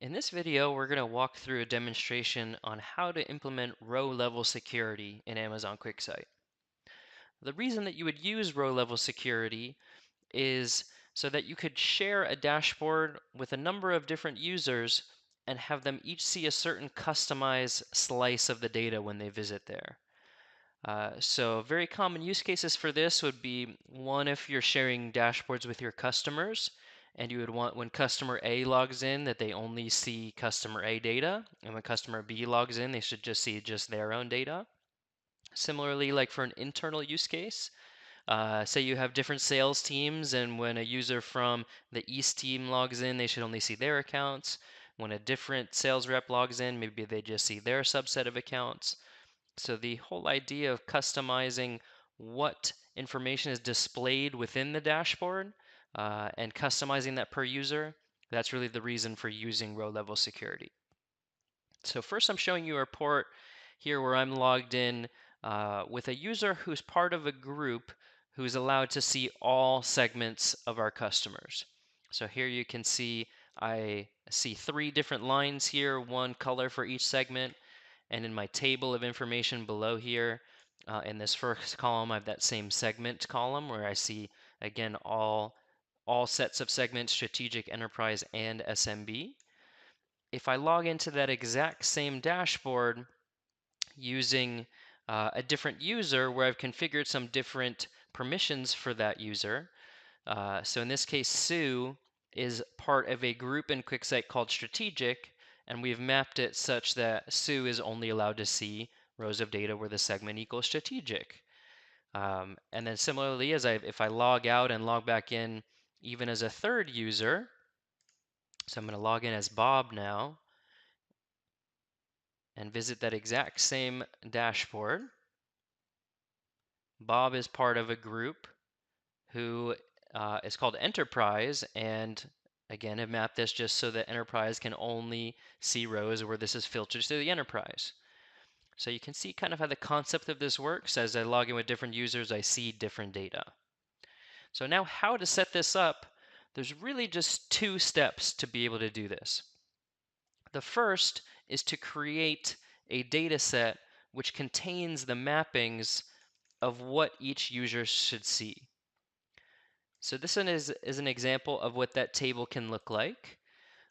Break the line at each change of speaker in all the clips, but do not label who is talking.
In this video, we're going to walk through a demonstration on how to implement row-level security in Amazon QuickSight. The reason that you would use row-level security is so that you could share a dashboard with a number of different users and have them each see a certain customized slice of the data when they visit there. So very common use cases for this would be one, if you're sharing dashboards with your customers and you would want when customer A logs in that they only see customer A data, and when customer B logs in, they should just see just their own data. Similarly, like for an internal use case, say you have different sales teams, and when a user from the East team logs in, they should only see their accounts. When a different sales rep logs in, maybe they just see their subset of accounts. So the whole idea of customizing what information is displayed within the dashboard and customizing that per user, that's really the reason for using row-level security. So first I'm showing you a report here where I'm logged in with a user who's part of a group who's allowed to see all segments of our customers. So here you can see I see 3 different lines here, one color for each segment. And in my table of information below here, in this first column, I have that same segment column where I see, again, all sets of segments, strategic, enterprise, and SMB. If I log into that exact same dashboard using a different user where I've configured some different permissions for that user, so in this case, Sue is part of a group in QuickSight called Strategic, and we've mapped it such that Sue is only allowed to see rows of data where the segment equals strategic. And then similarly, if I log out and log back in even as a third user, so I'm going to log in as Bob now and visit that exact same dashboard. Bob is part of a group who is called Enterprise, and again, I've mapped this just so that Enterprise can only see rows where this is filtered to the Enterprise. So you can see kind of how the concept of this works. As I log in with different users, I see different data. So now how to set this up, there's really just 2 steps to be able to do this. The first is to create a data set which contains the mappings of what each user should see. So this one is an example of what that table can look like.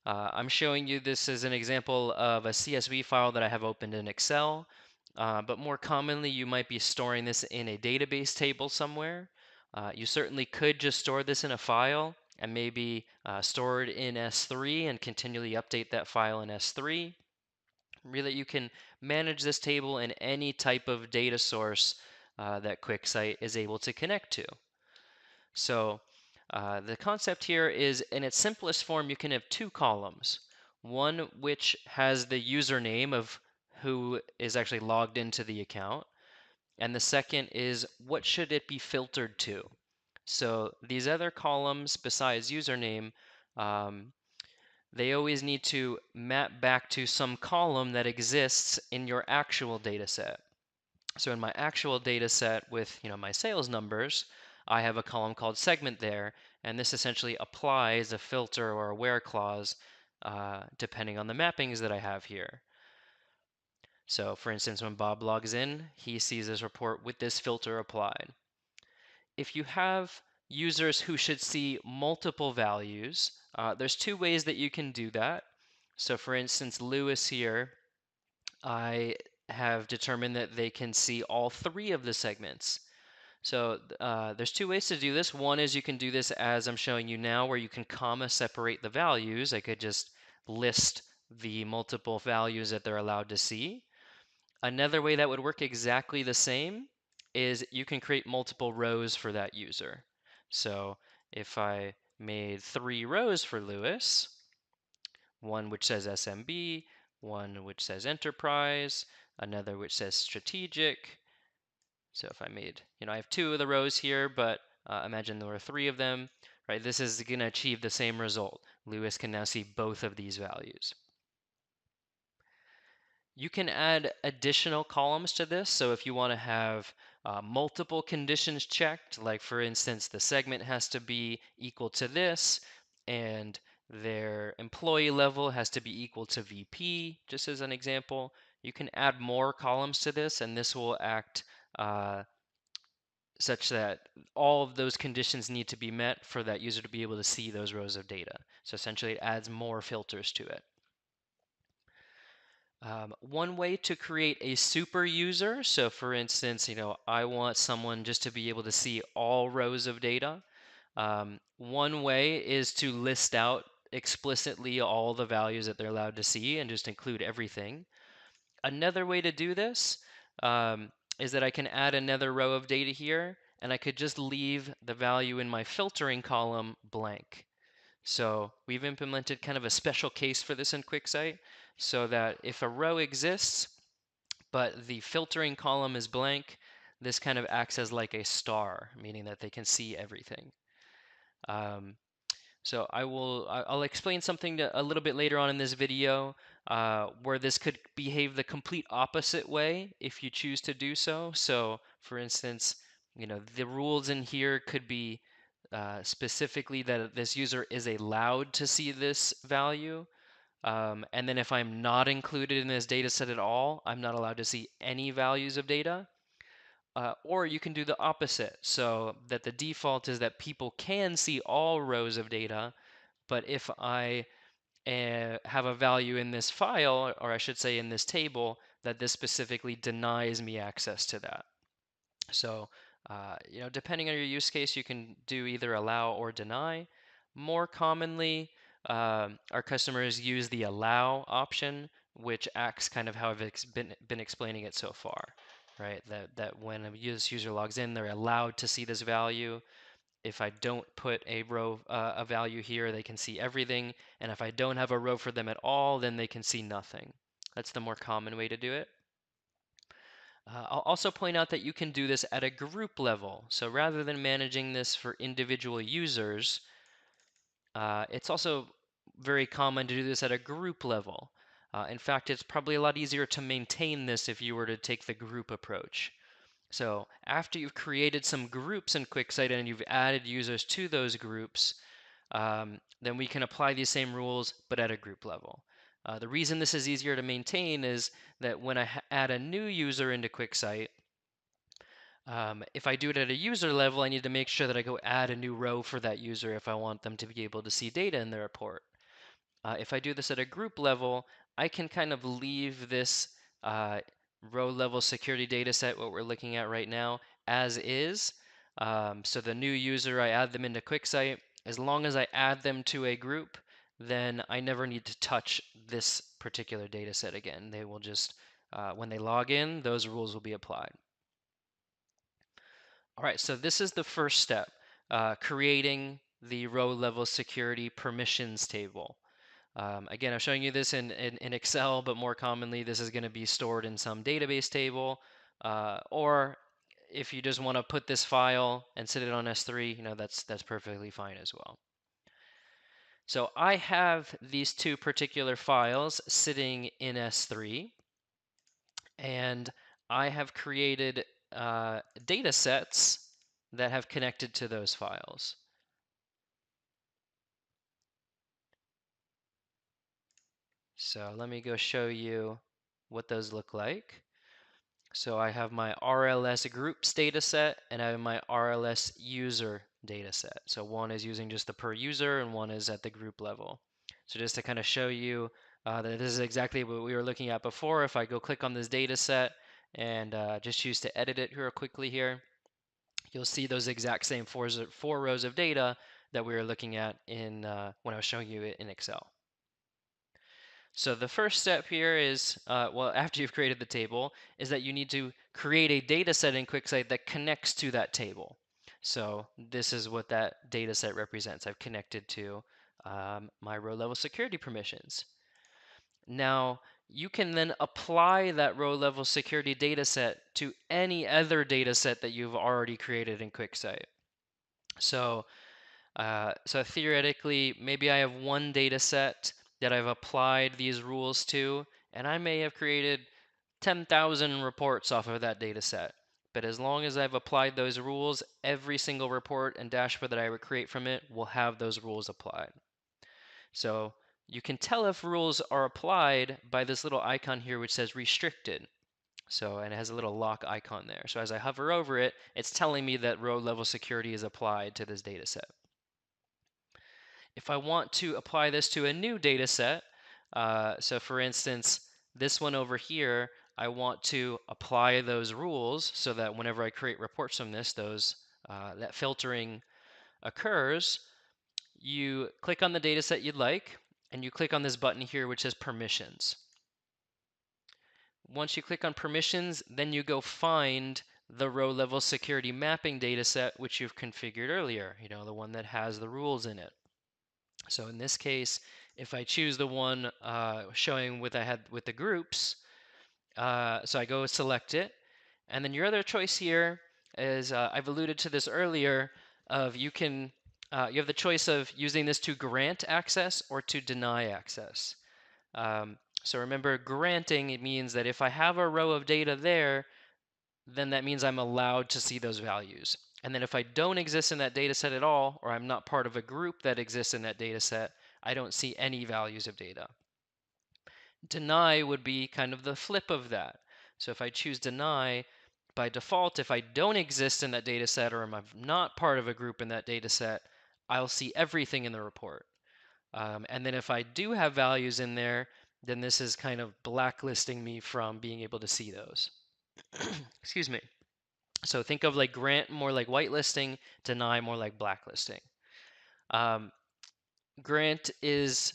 I'm showing you this as an example of a CSV file that I have opened in Excel, but more commonly you might be storing this in a database table somewhere. You certainly could just store this in a file and maybe store it in S3 and continually update that file in S3. Really, you can manage this table in any type of data source that QuickSight is able to connect to. So the concept here is, in its simplest form, you can have 2 columns. One which has the username of who is actually logged into the account, and the second is what should it be filtered to. So these other columns besides username, they always need to map back to some column that exists in your actual data set. So in my actual data set with my sales numbers, I have a column called segment there, and this essentially applies a filter or a where clause depending on the mappings that I have here. So for instance, when Bob logs in, he sees this report with this filter applied. If you have users who should see multiple values, there's 2 ways that you can do that. So for instance, Lewis here, I have determined that they can see all 3 of the segments. So there's 2 ways to do this. One is you can do this as I'm showing you now, where you can comma separate the values. I could just list the multiple values that they're allowed to see. Another way that would work exactly the same is you can create multiple rows for that user. So if I made 3 rows for Lewis, one which says SMB, one which says enterprise, another which says strategic. So if I made, I have 2 of the rows here, but imagine there were 3 of them, right? This is going to achieve the same result. Lewis can now see both of these values. You can add additional columns to this. So if you want to have multiple conditions checked, like for instance, the segment has to be equal to this, and Their employee level has to be equal to VP, just as an example. You can add more columns to this, and this will act such that all of those conditions need to be met for that user to be able to see those rows of data. So essentially, it adds more filters to it. One way to create a super user, so for instance, I want someone just to be able to see all rows of data. One way is to list out explicitly all the values that they're allowed to see and just include everything. Another way to do this is that I can add another row of data here, and I could just leave the value in my filtering column blank. So we've implemented kind of a special case for this in QuickSight, so that if a row exists, but the filtering column is blank, this kind of acts as like a star, meaning that they can see everything. So I'll explain something a little bit later on in this video where this could behave the complete opposite way if you choose to do so. So for instance, the rules in here could be specifically that this user is allowed to see this value. And then if I'm not included in this data set at all, I'm not allowed to see any values of data. Or you can do the opposite, so that the default is that people can see all rows of data, but if I have a value in this file, or I should say in this table, that this specifically denies me access to that. So, depending on your use case, you can do either allow or deny. More commonly, our customers use the allow option, which acts kind of how I've been explaining it so far, right? That when a user logs in, they're allowed to see this value. If I don't put a row, a value here, they can see everything. And if I don't have a row for them at all, then they can see nothing. That's the more common way to do it. I'll also point out that you can do this at a group level. So rather than managing this for individual users, it's also very common to do this at a group level. In fact, it's probably a lot easier to maintain this if you were to take the group approach. So after you've created some groups in QuickSight and you've added users to those groups, then we can apply these same rules, but at a group level. The reason this is easier to maintain is that when I add a new user into QuickSight, if I do it at a user level, I need to make sure that I go add a new row for that user if I want them to be able to see data in the report. If I do this at a group level, I can kind of leave this row level security data set, what we're looking at right now, as is. So the new user, I add them into QuickSight. As long as I add them to a group, then I never need to touch this particular data set again. They will just, when they log in, those rules will be applied. All right, so this is the first step, creating the row level security permissions table. Again, I'm showing you this in Excel, but more commonly, this is going to be stored in some database table, or if you just want to put this file and sit it on S3, that's perfectly fine as well. So I have these two particular files sitting in S3, and I have created data sets that have connected to those files. So let me go show you what those look like. So I have my RLS groups data set and I have my RLS user data set. So one is using just the per user and one is at the group level. So just to kind of show you that this is exactly what we were looking at before, if I go click on this data set and just choose to edit it real quickly here, you'll see those exact same four rows of data that we were looking at in when I was showing you it in Excel. So the first step here is, well, after you've created the table, is that you need to create a data set in QuickSight that connects to that table. So this is what that data set represents. I've connected to my row level security permissions. Now, you can then apply that row level security data set to any other data set that you've already created in QuickSight. So theoretically, maybe I have one data set that I've applied these rules to, and I may have created 10,000 reports off of that data set. But as long as I've applied those rules, every single report and dashboard that I would create from it will have those rules applied. So you can tell if rules are applied by this little icon here which says restricted. So, and it has a little lock icon there. So as I hover over it, it's telling me that row level security is applied to this data set. If I want to apply this to a new data set, so for instance, this one over here, I want to apply those rules so that whenever I create reports from this, that filtering occurs. You click on the data set you'd like, and you click on this button here which says permissions. Once you click on permissions, then you go find the row level security mapping data set which you've configured earlier, the one that has the rules in it. So in this case, if I choose the one showing what I had with the groups, so I go select it, and then your other choice here is, I've alluded to this earlier, of you have the choice of using this to grant access or to deny access. So remember, granting, it means that if I have a row of data there, then that means I'm allowed to see those values. And then if I don't exist in that data set at all, or I'm not part of a group that exists in that data set, I don't see any values of data. Deny would be kind of the flip of that. So if I choose deny, by default, if I don't exist in that data set or I'm not part of a group in that data set, I'll see everything in the report. And then if I do have values in there, then this is kind of blacklisting me from being able to see those. Excuse me. So think of like grant more like whitelisting, deny more like blacklisting. Grant is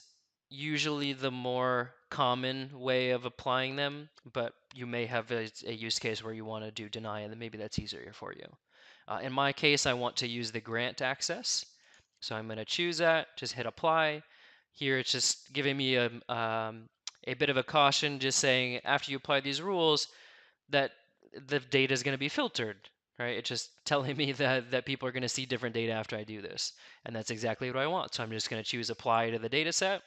usually the more common way of applying them, but you may have a use case where you want to do deny, and then maybe that's easier for you. In my case, I want to use the grant access. So I'm going to choose that, just hit apply. Here it's just giving me a bit of a caution, just saying after you apply these rules that the data is going to be filtered, right? It's just telling me that people are going to see different data after I do this. And that's exactly what I want. So I'm just going to choose apply to the data set.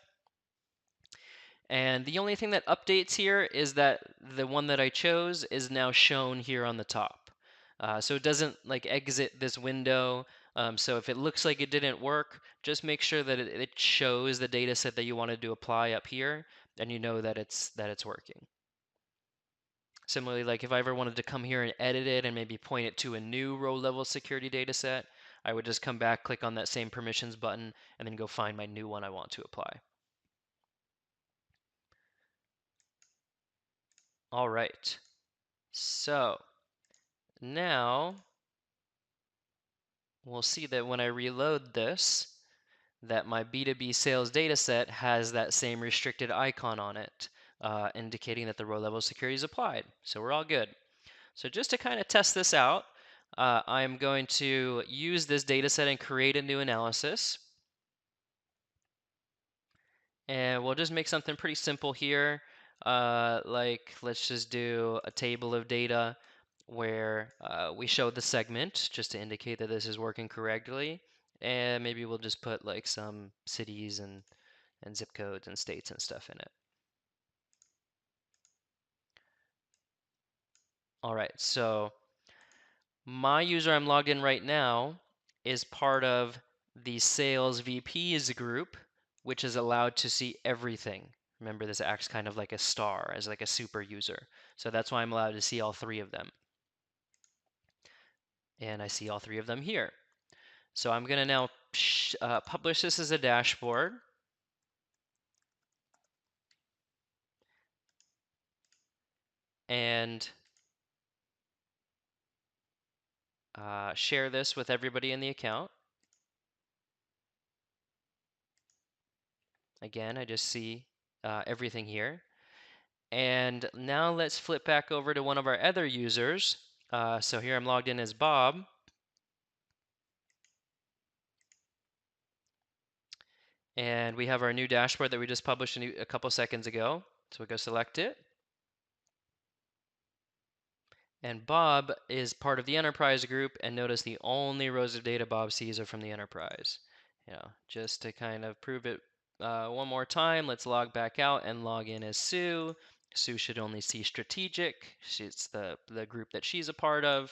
And the only thing that updates here is that the one that I chose is now shown here on the top. So it doesn't like exit this window. So if it looks like it didn't work, just make sure that it shows the data set that you wanted to apply up here, and you know that it's working. Similarly, like if I ever wanted to come here and edit it and maybe point it to a new row level security data set, I would just come back, click on that same permissions button, and then go find my new one I want to apply. All right, so now we'll see that when I reload this, that my B2B sales data set has that same restricted icon on it, indicating that the row level security is applied. So we're all good. So just to kind of test this out, I'm going to use this data set and create a new analysis. And we'll just make something pretty simple here. Like let's just do a table of data where we show the segment just to indicate that this is working correctly. And maybe we'll just put like some cities and zip codes and states and stuff in it. All right, so my user I'm logged in right now is part of the sales VPs group, which is allowed to see everything. Remember, this acts kind of like a star, as like a super user. So that's why I'm allowed to see all three of them. And I see all three of them here. So I'm going to now publish this as a dashboard. And share this with everybody in the account. Again, I just see everything here. And now let's flip back over to one of our other users. So here I'm logged in as Bob. And we have our new dashboard that we just published a couple seconds ago. So we go select it. And Bob is part of the enterprise group, and notice the only rows of data Bob sees are from the enterprise. Just to kind of prove it one more time, let's log back out and log in as Sue. Sue should only see strategic. It's the group that she's a part of.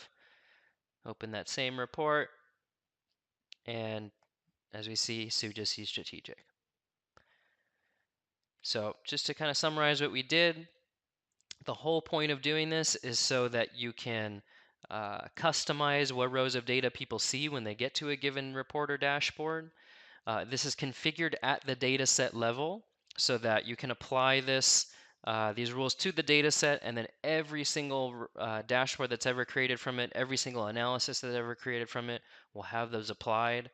Open that same report, and as we see, Sue just sees strategic. So just to kind of summarize what we did, the whole point of doing this is so that you can customize what rows of data people see when they get to a given report or dashboard. This is configured at the data set level so that you can apply these rules to the data set, and then every single dashboard that's ever created from it, every single analysis that's ever created from it will have those applied.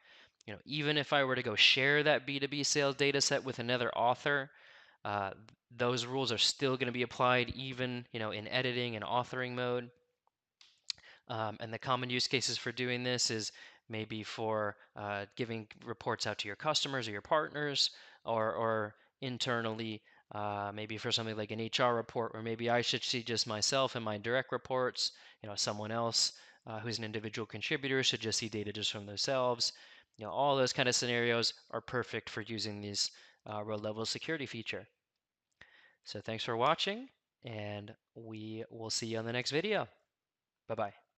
Even if I were to go share that B2B sales data set with another author, those rules are still going to be applied even in editing and authoring mode. And the common use cases for doing this is maybe for giving reports out to your customers or your partners, or internally, maybe for something like an HR report where maybe I should see just myself and my direct reports. Someone else who's an individual contributor should just see data just from themselves. All those kind of scenarios are perfect for using these row level security feature. So thanks for watching, and we will see you on the next video. Bye-bye.